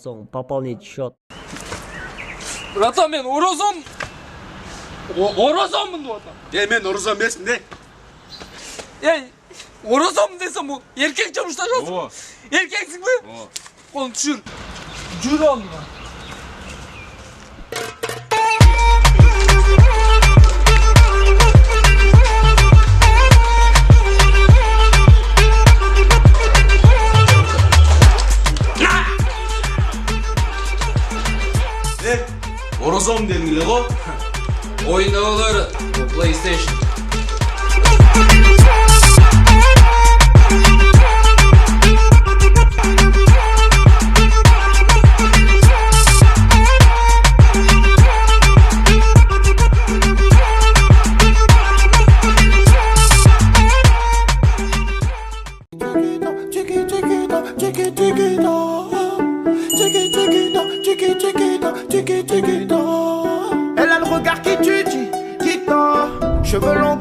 соң пополнить счет. Братан, мен оразамын деп атам. Мен оразам емеспін де. Оразамын десем, ол еркек жұмыста жазып. Еркексің бе? Қолын түшір. Жүр алдыма. Оразам деңгілі ғо? Oyunda olur. PlayStation. Elle a le regard qui tue, dit, cheveux longs